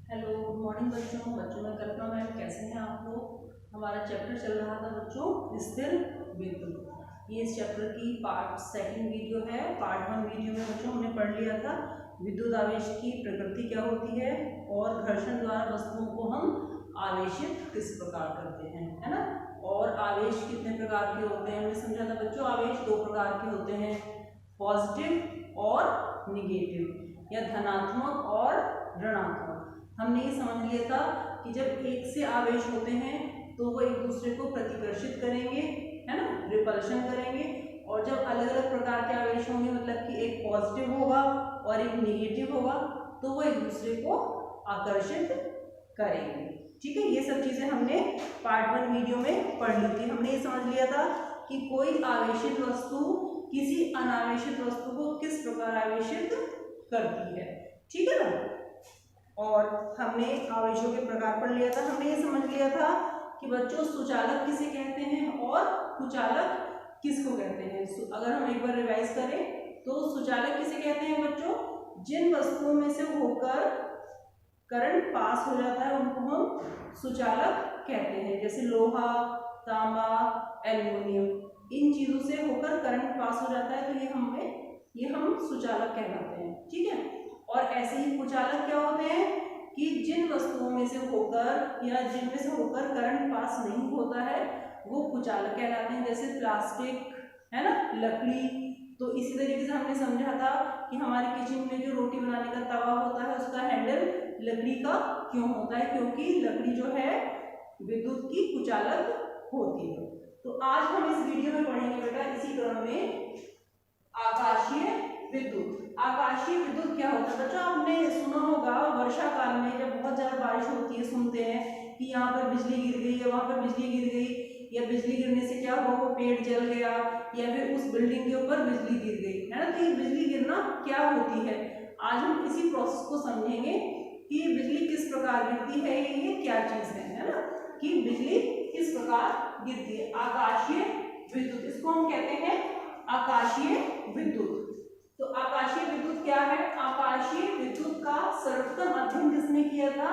Hello, good morning बच्चों मैं कल्पना ma'am, कैसे हैं आप लोग। हमारा चैप्टर चल रहा था बच्चों स्थिर विद्युत। ये इस चैप्टर की पार्ट सेकंड वीडियो है। पार्ट वन वीडियो में बच्चों हमने पढ़ लिया था विद्युत आवेश की प्रकृति क्या होती है और घर्षण द्वारा वस्तुओं को हम आवेशित किस प्रकार करते हैं, है ना। और आवेश कितने प्रकार के होते हैं हमने समझा था बच्चों। आवेश दो प्रकार के होते हैं, पॉजिटिव और निगेटिव, या धनात्मक और ऋणात्मक। हमने ये समझ लिया था कि जब एक से आवेश होते हैं तो वो एक दूसरे को प्रतिकर्षित करेंगे, है ना, रिपल्शन करेंगे। और जब अलग अलग प्रकार के आवेश होंगे, मतलब कि एक पॉजिटिव होगा और एक निगेटिव होगा, तो वो एक दूसरे को आकर्षित करेंगे। ठीक है, ये सब चीजें हमने पार्ट वन वीडियो में पढ़ ली थी। हमने ये समझ लिया था कि कोई आवेशित वस्तु किसी अनावेशित वस्तु को किस प्रकार आवेशित करती है। ठीक है ना। और हमने आवेशों के प्रकार पढ़ लिया था। हमने ये समझ लिया था कि बच्चों सुचालक किसे कहते हैं और कुचालक किसको कहते हैं। अगर हम एक बार रिवाइज करें तो सुचालक किसे कहते हैं बच्चों, जिन वस्तुओं में से होकर करंट पास हो जाता है उनको हम सुचालक कहते हैं। जैसे लोहा, तांबा, एल्युमिनियम, इन चीजों से होकर करंट पास हो जाता है तो ये हम सुचालक कहलाते हैं। ठीक है। और ऐसे ही कुचालक क्या होते हैं कि जिन वस्तुओं में से होकर या जिनमें से होकर करंट पास नहीं होता है वो कुचालक कहलाते हैं। जैसे प्लास्टिक, है ना, लकड़ी। तो इसी तरीके से हमने समझा था कि हमारे किचन में जो रोटी बनाने का तवा होता है उसका हैंडल लकड़ी का क्यों होता है, क्योंकि लकड़ी जो है विद्युत की कुचालक होती है। तो आज हम इस वीडियो में पढ़ेंगे बेटा इसी क्रम में आकाशीय विद्युत। आकाशीय विद्युत क्या होता है बच्चों, आपने सुना होगा वर्षा काल में जब बहुत ज्यादा बारिश होती है, सुनते हैं कि यहाँ पर बिजली गिर गई या वहां पर बिजली गिर गई, या बिजली गिरने से क्या हुआ, वो पेड़ जल गया, या फिर उस बिल्डिंग के ऊपर बिजली गिर गई, है ना। तो ये बिजली गिरना क्या होती है, आज हम इसी प्रोसेस को समझेंगे कि बिजली किस प्रकार गिरती है, ये क्या चीज है ना, कि बिजली किस प्रकार गिरती है। आकाशीय विद्युत, इसको हम कहते हैं आकाशीय विद्युत। तो आकाशीय विद्युत क्या है, आकाशीय विद्युत का सर्वप्रथम अध्ययन किसने किया था,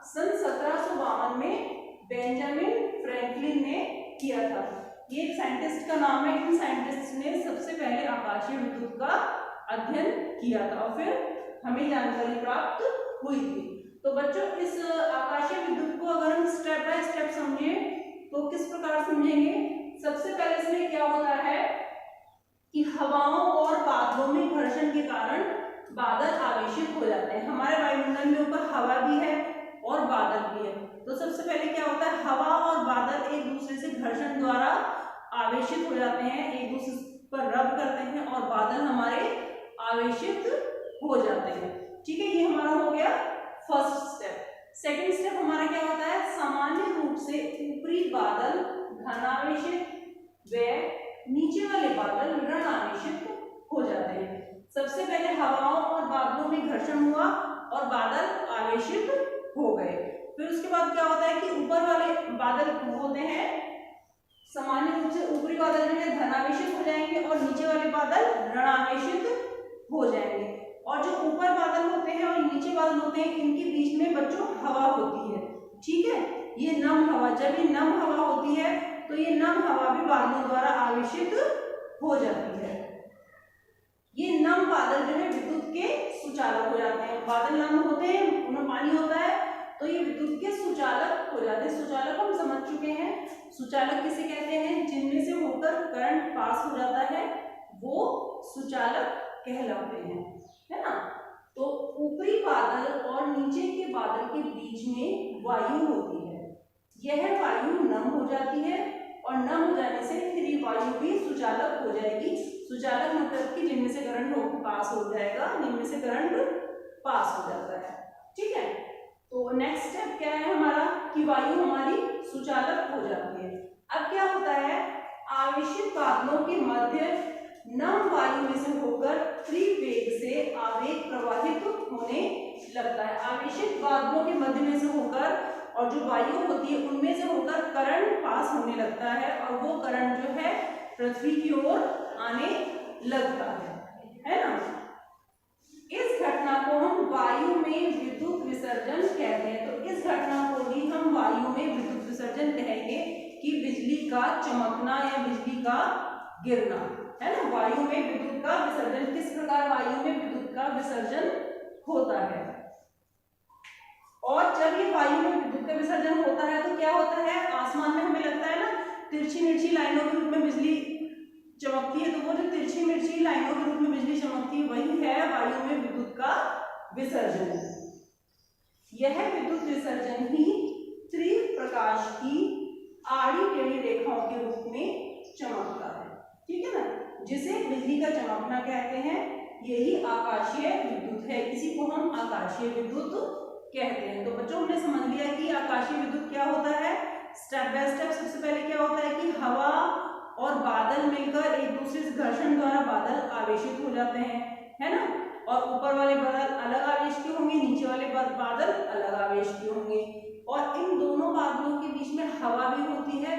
सन 1752 में बेंजामिन फ्रैंकलिन ने किया था। ये एक साइंटिस्ट का नाम है। इन साइंटिस्ट ने सबसे पहले आकाशीय विद्युत का अध्ययन किया था और फिर हमें जानकारी प्राप्त हुई थी। तो बच्चों इस आकाशीय विद्युत को अगर हम स्टेप बाय स्टेप समझे तो किस प्रकार समझेंगे। सबसे पहले इसमें क्या होता है कि हवाओं और बादलों में घर्षण के कारण बादल आवेशित हो जाते हैं। हमारे वायुमंडल में ऊपर हवा भी है और बादल भी है। तो सबसे पहले क्या होता है, हवा और बादल एक दूसरे से घर्षण द्वारा आवेशित हो जाते हैं, एक दूसरे पर रब करते हैं और बादल हमारे आवेशित हो जाते हैं। ठीक है, ये हमारा हो गया फर्स्ट स्टेप। सेकंड स्टेप हमारा क्या होता है, सामान्य रूप से ऊपरी बादल धनावेशित व नीचे वाले बादल ऋण आवेशित हो जाते हैं। सबसे पहले हवाओं और बादलों में घर्षण हुआ और बादल आवेशित हो गए। फिर उसके बाद क्या होता है कि ऊपर वाले बादल होते हैं, सामान्य रूप से ऊपरी बादल जो है धनावेशित हो जाएंगे और नीचे वाले बादल ऋणावेशित हो जाएंगे। और जो ऊपर बादल होते हैं और नीचे बादल होते हैं, इनके बीच में बच्चों हवा होती है। ठीक है, ये नम हवा, जब ये नम हवा होती है तो ये नम हवा भी बादलों द्वारा आवेशित हो जाती है। ये नम बादल जो है विद्युत के सुचालक हो जाते हैं। बादल नम होते हैं, उनमें पानी होता है, तो ये विद्युत के सुचालक हो जाते हैं। सुचालक हम समझ चुके हैं। सुचालक किसे कहते हैं, जिनमें से होकर करंट पास हो जाता है वो सुचालक कहलाते हैं, है ना। तो ऊपरी बादल और नीचे के बादल के बीच में वायु होती है। यह वायु नम हो जाती है और नम हो जाने से फिर ये वायु भी सुचालक हो जाएगी। सुचालक मतलब कि जिनमें से करंट पास हो जाएगा, जिनमें से करंट पास हो जाता है। ठीक है, तो नेक्स्ट स्टेप क्या है हमारा कि वायु हमारी सुचालक हो जाती है। अब क्या होता है, आवेशित बादलों के मध्य नम वायु में से होकर त्रिवेग से आवेग प्रवाहित होने लगता है। आवेशित बादलों के मध्य में से होकर और जो वायु होती है उनमें से होकर करंट पास होने लगता है और वो करंट जो है पृथ्वी की ओर आने लगता है ना। इस घटना को हम वायु में विद्युत विसर्जन कहते हैं। तो इस घटना को ही हम वायु में विद्युत विसर्जन कहेंगे कि बिजली का चमकना या बिजली का गिरना, है ना। वायु में विद्युत का विसर्जन, किस प्रकार वायु में विद्युत का विसर्जन होता है। और जब ये वायु में विद्युत का विसर्जन होता है तो क्या होता है, आसमान में हमें लगता है ना तिरछी मिर्ची लाइनों के रूप में बिजली चमकती है। तो वो जो तिरछी मिर्ची लाइनों के रूप में बिजली चमकती है वही है वायु में विद्युत का विसर्जन। यह विद्युत विसर्जन ही त्रिप्रकाश की आड़ी टेढ़ी रेखाओं के रूप में चमकता है, ठीक है ना, जिसे बिजली का चमकना कहते हैं। यही आकाशीय विद्युत है, इसी को हम आकाशीय विद्युत कहते हैं। तो बच्चों हमने समझ लिया कि आकाशीय विद्युत क्या होता है। स्टेप बाय स्टेप सबसे पहले क्या होता है कि हवा और बादल मिलकर एक दूसरे से घर्षण द्वारा बादल आवेशित हो जाते हैं, है ना। और ऊपर वाले बादल अलग आवेश के होंगे, नीचे वाले बादल अलग आवेश के होंगे। और इन दोनों बादलों के बीच में हवा भी होती है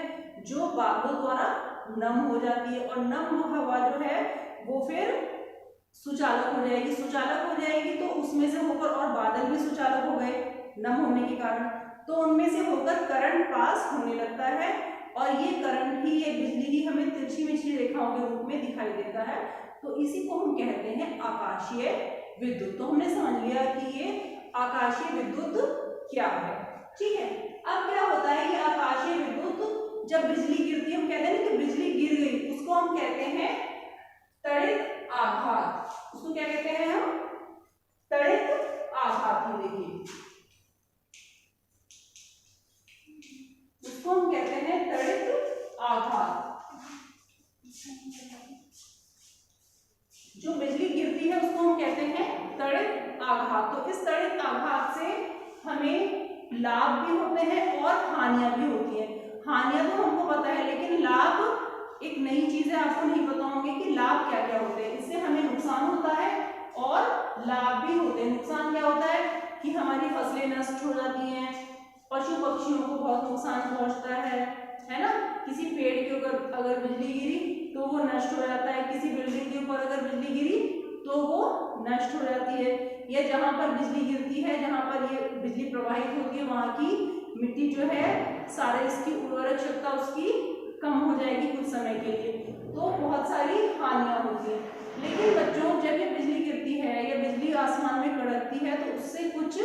जो बादलों द्वारा नम हो जाती है। और नम हवा जो है वो फिर सुचालक हो जाएगी। सुचालक हो जाएगी तो उसमें से होकर, और बादल भी सुचालक हो गए नम होने के कारण, तो उनमें से होकर करंट पास होने लगता है। और ये करंट ही, ये बिजली ही हमें तिरछी मिर्ची रेखाओं के रूप में दिखाई देता है। तो इसी को हम कहते हैं आकाशीय विद्युत। तो हमने समझ लिया कि ये आकाशीय विद्युत क्या है, ठीक है। अब क्या होता है कि आकाशीय विद्युत जब बिजली गिरती है, हम कहते हैं ना कि बिजली गिर गई, उसको हम कहते हैं त्वरित आघात। उसको क्या कहते हैं हम, त्वरित आघात। ही देखिए उसको हम कहते हैं त्वरित आघात। जो बिजली गिरती है उसको हम कहते हैं त्वरित आघात। तो इस त्वरित आघात से हमें लाभ भी होते हैं और हानियां भी होती है। हानियां तो हमको पता है, लेकिन लाभ एक नई चीज है, आपको नहीं पता होंगे कि लाभ क्या क्या होते हैं। इससे हमें नुकसान होता है और लाभ भी होते हैं। नुकसान क्या होता है कि हमारी फसलें नष्ट हो जाती हैं, पशु पक्षियों को बहुत नुकसान पहुंचता है ना। किसी पेड़ के ऊपर अगर बिजली गिरी तो वो नष्ट हो जाता है, किसी बिल्डिंग के ऊपर अगर बिजली गिरी तो वो नष्ट हो जाती है। या जहाँ पर बिजली गिरती है, जहाँ पर ये बिजली प्रवाहित होती है, वहाँ की मिट्टी जो है सारे इसकी उर्वरक क्षमता उसकी कम हो जाएगी कुछ समय के लिए। तो बहुत सारी हानियां होती है। लेकिन बच्चों जब ये बिजली गिरती है या बिजली आसमान में कड़कती है तो उससे कुछ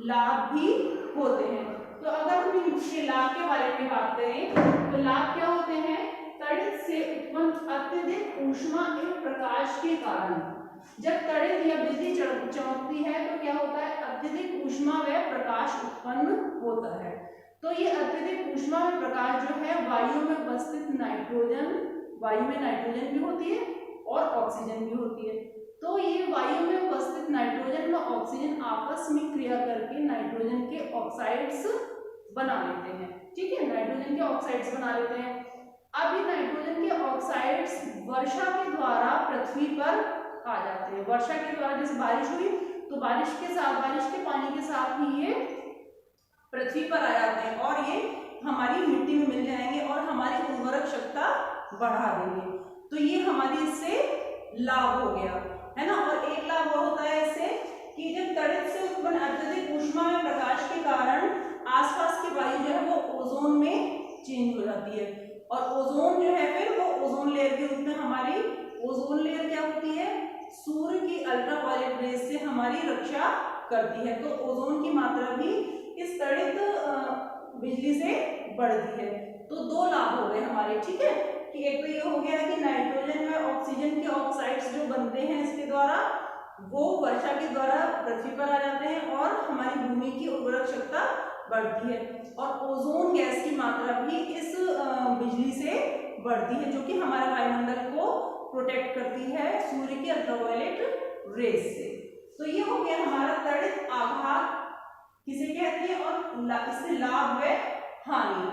लाभ भी होते हैं। तो अगर हम इसके लाभ के बारे में बात करें तो लाभ क्या होते हैं। त्वरित से उत्पन्न अत्यधिक ऊष्मा एवं प्रकाश के कारण, जब त्वरित या बिजली चमकती है तो क्या होता है, अत्यधिक ऊष्मा व प्रकाश उत्पन्न होता है। तो ये अत्यधिक ऊष्मा व प्रकाश जो है वायु में उपस्थित नाइट्रोजन, वायु में नाइट्रोजन भी होती है और ऑक्सीजन भी होती है। तो ये वायु में उपस्थित नाइट्रोजन व ऑक्सीजन आपस में क्रिया करके नाइट्रोजन के ऑक्साइड्स बना लेते हैं, ठीक है, नाइट्रोजन के ऑक्साइड्स बना लेते हैं। अब ये नाइट्रोजन के ऑक्साइड्स वर्षा के द्वारा पृथ्वी पर आ जाते हैं। वर्षा के द्वारा जैसे बारिश हुई तो बारिश के साथ, बारिश के पानी के साथ ही ये पृथ्वी पर आ जाते हैं और ये हमारी मिट्टी में मिल जाएंगे और हमारी उर्वरक क्षमता बढ़ा देंगे। तो ये हमारी इससे लाभ हो गया, है ना। और एक लाभ और होता है इससे कि जब त्वरित से उत्पन्न अत्यधिक ऊष्मा में प्रकाश के कारण आसपास की वायु जो है वो ओजोन में चेंज हो जाती है। और ओजोन जो है फिर वो ओजोन लेयर के रूप में, हमारी ओजोन लेयर क्या होती है, सूर्य की अल्ट्रावायलेट रेज से हमारी रक्षा करती है। तो ओजोन की मात्रा भी इस त्वरित बिजली से बढ़ती है। तो दो लाभ हो गए हमारे, ठीक है, कि एक तो ये हो गया कि नाइट्रोजन व ऑक्सीजन के ऑक्साइड्स जो बनते हैं इसके द्वारा वो वर्षा के द्वारा पृथ्वी पर आ जाते हैं और हमारी भूमि की उर्वरक क्षमता बढ़ती है। और ओजोन गैस की मात्रा भी इस बिजली से बढ़ती है जो कि हमारे वायुमंडल को प्रोटेक्ट करती है सूर्य की अल्ट्रावायलेट रेज से। तो ये हो गया हमारा त्वरित आघात किसे कहते हैं और इससे लाभ व हानि।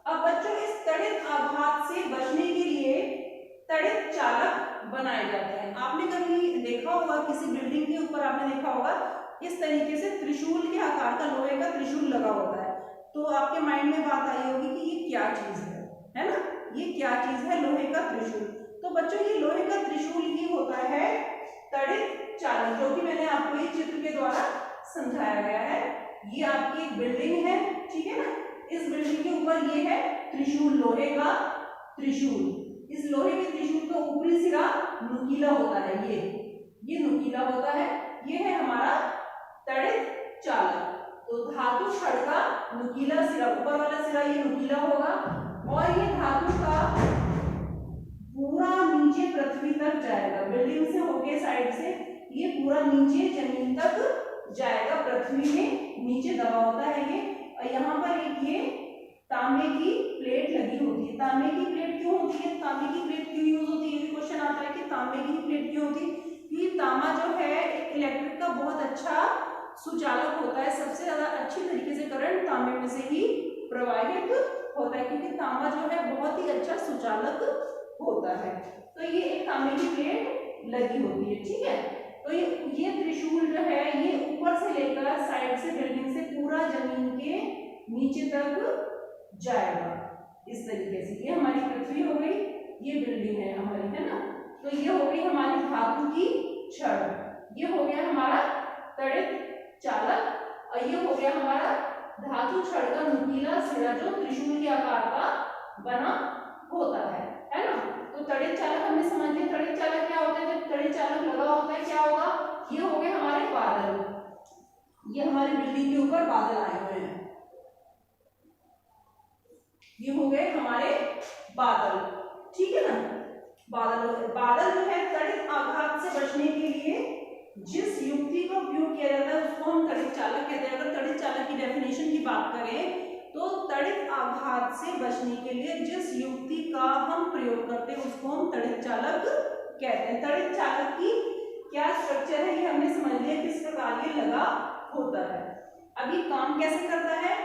अब बच्चों इस त्वरित आघात से बचने के लिए त्वरित चालक बनाए जाते हैं। आपने कभी देखा होगा किसी बिल्डिंग के ऊपर, आपने देखा होगा इस तरीके से त्रिशूल के आकार का लोहे का त्रिशूल लगा होता है। तो आपके माइंड में बात आई होगी कि ये क्या चीज है ना, ये क्या चीज है, लोहे का त्रिशूल। तो बच्चों ये लोहे का त्रिशूल ही होता है त्वरित चालक, जो कि मैंने आपको ये चित्र के द्वारा समझाया गया है। ये आपकी एक बिल्डिंग है, ठीक है ना। इस बिल्डिंग के ऊपर ये है त्रिशूल, लोहे का त्रिशूल। इस लोहे के त्रिशूल का ऊपरी सिरा नुकीला होता है, ये नुकीला होता है। ये है हमारा तड़ित चालक। तो धातु छड़ का नुकीला सिरा, ऊपर वाला सिरा ये नुकीला होगा और ये धातु का पूरा नीचे पृथ्वी तक जाएगा। बिल्डिंग से होके साइड से ये पूरा नीचे जमीन तक जाएगा, पृथ्वी में नीचे दबा होता है ये। और यहाँ पर एक ये तांबे की प्लेट लगी होती है। तांबे की प्लेट क्यों होती है, तांबे की प्लेट क्यों यूज होती है, ये क्वेश्चन आता है कि तांबे की प्लेट क्यों होती है। कि तांबा जो है एक इलेक्ट्रिक का बहुत अच्छा सुचालक होता है। सबसे ज्यादा अच्छी तरीके से करंट तांबे में से ही प्रवाहित होता है, क्योंकि तांबा जो है बहुत ही अच्छा सुचालक होता है। तो ये एक तांबे की प्लेट लगी होती है, ठीक है। तो ये त्रिशूल जो है ये ऊपर से लेकर साइड से बिल्डिंग से पूरा जमीन के नीचे तक जाएगा इस तरीके से। ये हमारी पृथ्वी हो गई, ये बिल्डिंग है हमारी, है ना। तो ये हो गई हमारी धातु की छड़, ये हो गया हमारा तड़ित चालक और ये हो गया हमारा धातु छड़ का नुकीला सिरा जो त्रिशूल के आकार का बना होता है ना। तो तड़ित चालक हमने समझ लिया। तड़ित चालक क्या होता है, जब तड़ित चालक लगा होता है क्या होगा, ये हो गए हमारे बादल, ये हमारी बिल्डिंग के ऊपर बादल आए हुए हैं, ये हो गए हमारे बादल, ठीक है ना। बादल जो है तड़ित आघात से बचने के लिए जिस युक्ति का उपयोग किया जाता है उसको हम तड़ित चालक कहते हैं। अगर तड़ित चालक की डेफिनेशन की बात करें तो तड़ित आघात से बचने के लिए जिस युक्ति का हम प्रयोग करते हैं उसको हम तड़ित चालक कहते हैं। तड़ित चालक की क्या स्ट्रक्चर है ये हमने समझ लिया, किस प्रकार ये लगा होता है। अब ये काम कैसे करता है,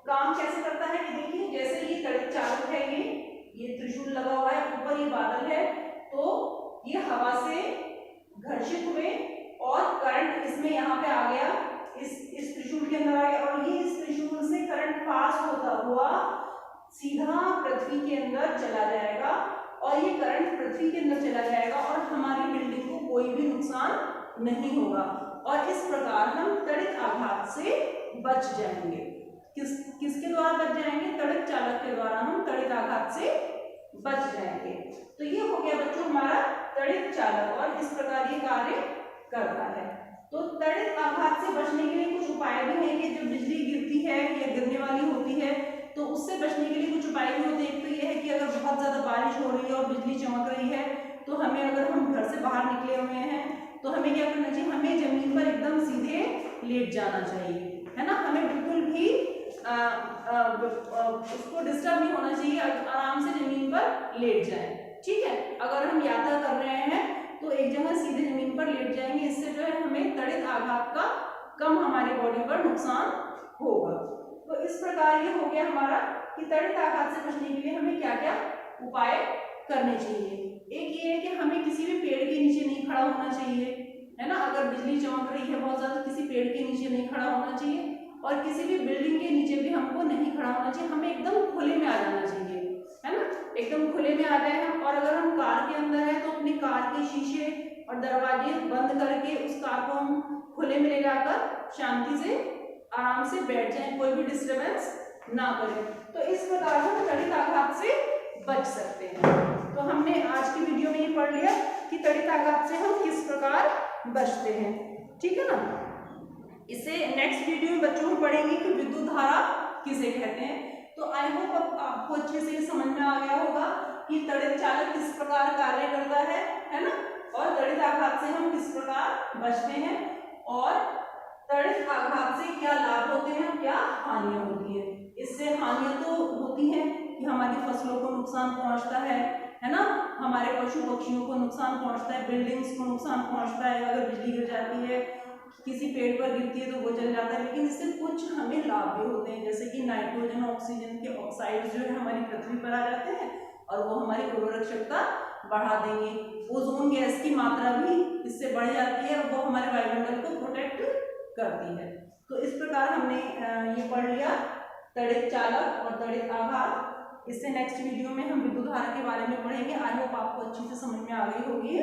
काम कैसे करता है कि देखिए जैसे ये तड़ित चालक है, ये त्रिशूल लगा हुआ है, ऊपर ये बादल है, तो ये हवा से घर्षित हुए और करंट इसमें यहाँ पे आ गया, इस त्रिशूल के अंदर आ गया और ये इस त्रिशूल से करंट पास होता हुआ सीधा पृथ्वी के अंदर चला जाएगा और ये करंट पृथ्वी के अंदर चला जाएगा और हमारी बिल्डिंग को कोई भी नुकसान नहीं होगा और इस प्रकार हम तड़ित आघात से बच जाएंगे। किसके द्वारा बच जाएंगे, तड़ित चालक के द्वारा हम तड़ित आघात से बच जाएंगे। तो ये हो गया बच्चों हमारा तड़ित चालक और इस प्रकार ये कार्य करता है। तो तड़ित आघात से बचने के लिए कुछ उपाय भी हैं कि जब बिजली गिरती है या गिरने वाली होती है तो उससे बचने के लिए कुछ उपाय भी होते हैं। एक तो ये है कि अगर बहुत ज़्यादा बारिश हो रही है और बिजली चमक रही है तो हमें, अगर हम घर से बाहर निकले हुए हैं तो हमें क्या करना चाहिए, हमें जमीन पर एकदम सीधे लेट जाना चाहिए, है ना। हमें बिल्कुल भी उसको डिस्टर्ब नहीं होना चाहिए, आराम से जमीन पर लेट जाए, ठीक है। अगर हम यात्रा कर रहे हैं तो एक जगह सीधे जमीन पर लेट जाएंगे, इससे जो है हमें तड़ित आघात का कम हमारी बॉडी पर नुकसान होगा। तो इस प्रकार ये हो गया हमारा कि तड़ित आघात से बचने के लिए हमें क्या क्या उपाय करने चाहिए। एक ये है कि हमें किसी भी पेड़ के नीचे नहीं खड़ा होना चाहिए, है ना। अगर बिजली चमक रही है बहुत ज्यादा, किसी पेड़ के नीचे नहीं खड़ा होना चाहिए और किसी भी बिल्डिंग के नीचे भी हमको नहीं खड़ा होना चाहिए। हमें एकदम खुले में आ जाना चाहिए, है ना, एकदम खुले में आ जाए हम। और अगर हम कार के अंदर है तो अपनी कार के शीशे और दरवाजे बंद करके उस कार को हम खुले में ले जाकर शांति से आराम से बैठ जाएं, कोई भी डिस्टर्बेंस ना करें। तो इस प्रकार हम तड़ित आघात से बच सकते हैं। तो हमने आज की वीडियो में ये पढ़ लिया कि तड़ित आघात से हम किस प्रकार बचते हैं, ठीक है ना। इसे नेक्स्ट वीडियो में बच्चों हम पढ़ेंगे कि विद्युत धारा किसे कहते हैं। तो आई होप अब आपको अच्छे से समझ में आ गया होगा कि तड़ित चालक किस प्रकार कार्य करता है ना, और तड़ित आघात से हम किस प्रकार बचते हैं और तड़ित आघात से क्या लाभ होते हैं, क्या हानियां होती है। इससे हानियां तो होती हैं कि हमारी फसलों को नुकसान पहुंचता है ना, हमारे पशु पक्षियों को नुकसान पहुंचता है, बिल्डिंग्स को नुकसान पहुंचता है। अगर बिजली गिर जाती है, किसी पेड़ पर गिरती है तो वो जल जाता है। लेकिन इससे कुछ हमें लाभ भी होते हैं, जैसे कि नाइट्रोजन ऑक्सीजन के ऑक्साइड्स जो है हमारी पृथ्वी पर आ जाते हैं और वो हमारी उर्वरक क्षमता बढ़ा देंगे। ओजोन गैस की मात्रा भी इससे बढ़ जाती है और वो हमारे वायुमंडल को प्रोटेक्ट करती है। तो इस प्रकार हमने ये पढ़ लिया तड़ित चालक और तड़ित आघात। इससे नेक्स्ट वीडियो में हम विद्युत धारा के बारे में पढ़ेंगे। आई होप आपको अच्छी से समझ में आ गई होगी।